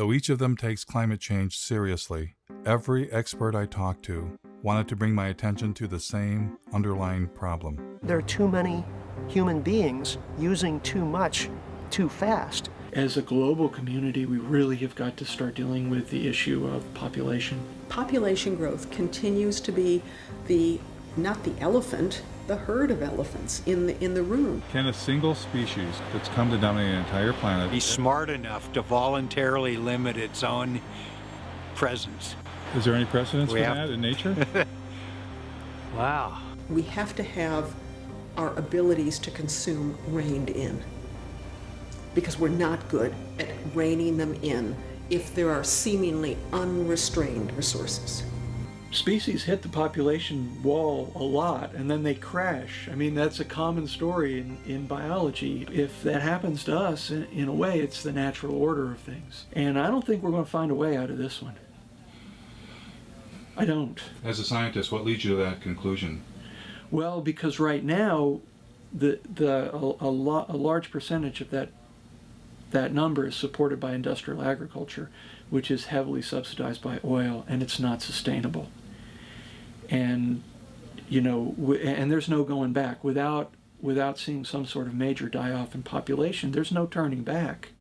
Though each of them takes climate change seriously, every expert I talked to wanted to bring my attention to the same underlying problem. There are too many human beings using too much too fast. As a global community, we really have got to start dealing with the issue of population. Population growth continues to be not the elephant, the herd of elephants in the room. Can a single species that's come to dominate an entire planet be smart enough to voluntarily limit its own presence? Is there any precedence for that in nature? Wow. We have to have our abilities to consume reined in, because we're not good at reining them in if there are seemingly unrestrained resources. Species hit the population wall a lot and then they crash. I mean, that's a common story in biology. If that happens to us, in a way, it's the natural order of things. And I don't think we're going to find a way out of this one. I don't. As a scientist, what leads you to that conclusion? Well, because right now, a large percentage of that number is supported by industrial agriculture, which is heavily subsidized by oil, and it's not sustainable. And and there's no going back. Without seeing some sort of major die-off in population, there's no turning back.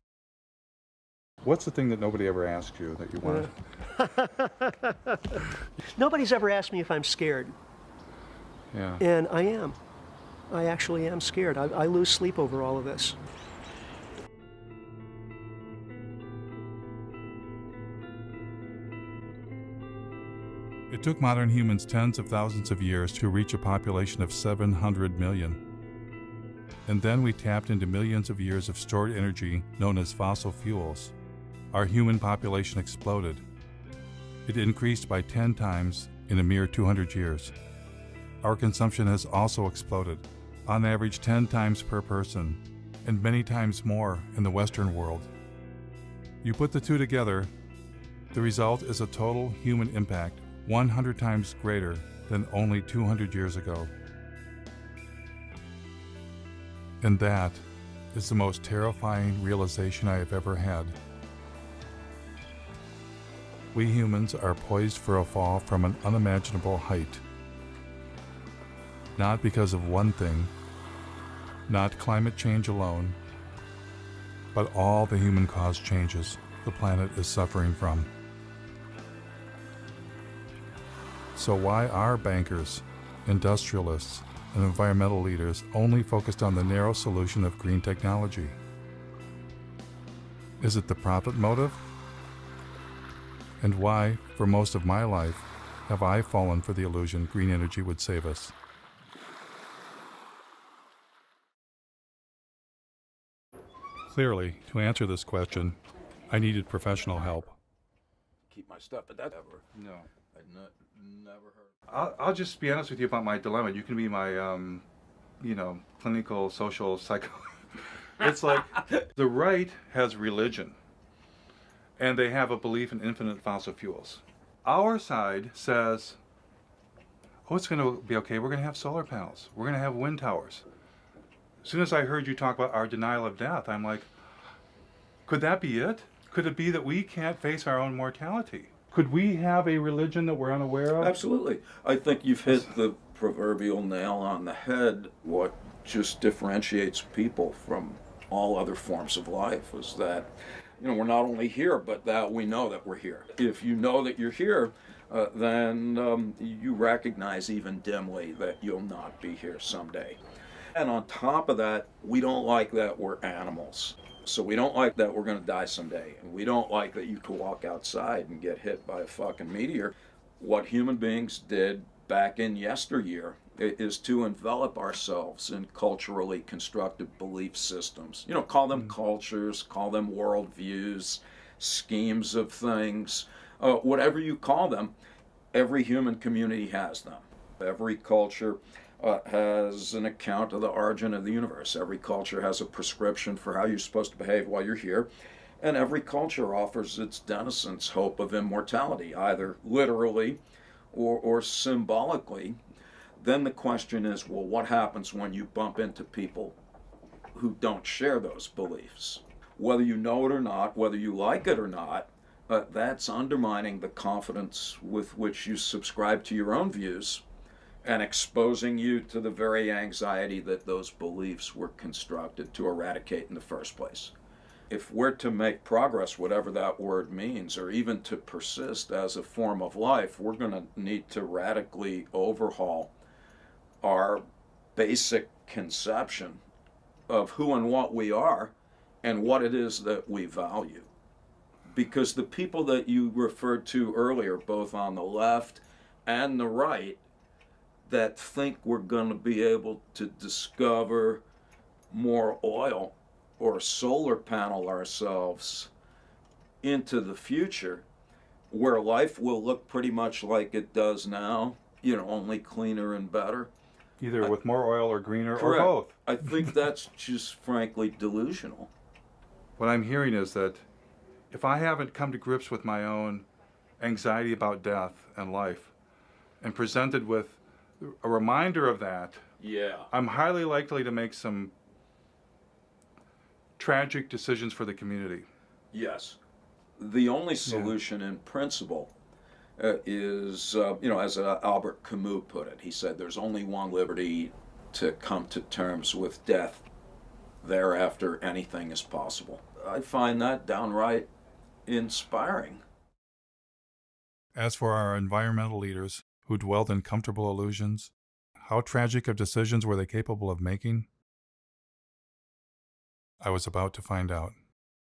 What's the thing that nobody ever asked you that you wanted? Nobody's ever asked me if I'm scared. Yeah. And I am. I actually am scared. I lose sleep over all of this. It took modern humans tens of thousands of years to reach a population of 700 million. And then we tapped into millions of years of stored energy known as fossil fuels. Our human population exploded. It increased by 10 times in a mere 200 years. Our consumption has also exploded, on average 10 times per person, and many times more in the Western world. You put the two together, the result is a total human impact 100 times greater than only 200 years ago. And that is the most terrifying realization I have ever had. We humans are poised for a fall from an unimaginable height. Not because of one thing, not climate change alone, but all the human-caused changes the planet is suffering from. So why are bankers, industrialists, and environmental leaders only focused on the narrow solution of green technology? Is it the profit motive? And why, for most of my life, have I fallen for the illusion green energy would save us? Clearly, to answer this question, I needed professional help. Keep my stuff, but that ever. No. Never heard. I'll just be honest with you about my dilemma. You can be my, clinical, social, psycho. It's like the right has religion, and they have a belief in infinite fossil fuels. Our side says, oh, it's going to be okay. We're going to have solar panels. We're going to have wind towers. As soon as I heard you talk about our denial of death, I'm like, could that be it? Could it be that we can't face our own mortality? Could we have a religion that we're unaware of? Absolutely. I think you've hit the proverbial nail on the head. What just differentiates people from all other forms of life is that, we're not only here, but that we know that we're here. If you know that you're here, then you recognize even dimly that you'll not be here someday. And on top of that, we don't like that we're animals. So we don't like that we're going to die someday. And we don't like that you could walk outside and get hit by a fucking meteor. What human beings did back in yesteryear is to envelop ourselves in culturally constructed belief systems. Call them cultures, call them worldviews, schemes of things, whatever you call them, every human community has them. Every culture has an account of the origin of the universe. Every culture has a prescription for how you're supposed to behave while you're here. And every culture offers its denizens hope of immortality, either literally or symbolically. Then the question is, well, what happens when you bump into people who don't share those beliefs? whether you know it or not, whether you like it or not, that's undermining the confidence with which you subscribe to your own views and exposing you to the very anxiety that those beliefs were constructed to eradicate in the first place. If we're to make progress, whatever that word means, or even to persist as a form of life, we're going to need to radically overhaul our basic conception of who and what we are and what it is that we value. Because the people that you referred to earlier, both on the left and the right, that think we're going to be able to discover more oil or solar panel ourselves into the future, where life will look pretty much like it does now, only cleaner and better. Either with more oil or greener Correct. or both. I think that's just frankly delusional. What I'm hearing is that if I haven't come to grips with my own anxiety about death and life and presented with a reminder of that, Yeah. I'm highly likely to make some tragic decisions for the community. Yes. The only solution in principle is, as Albert Camus put it, he said, there's only one liberty: to come to terms with death. Thereafter, anything is possible. I find that downright inspiring. As for our environmental leaders who dwelled in comfortable illusions, how tragic of decisions were they capable of making? I was about to find out.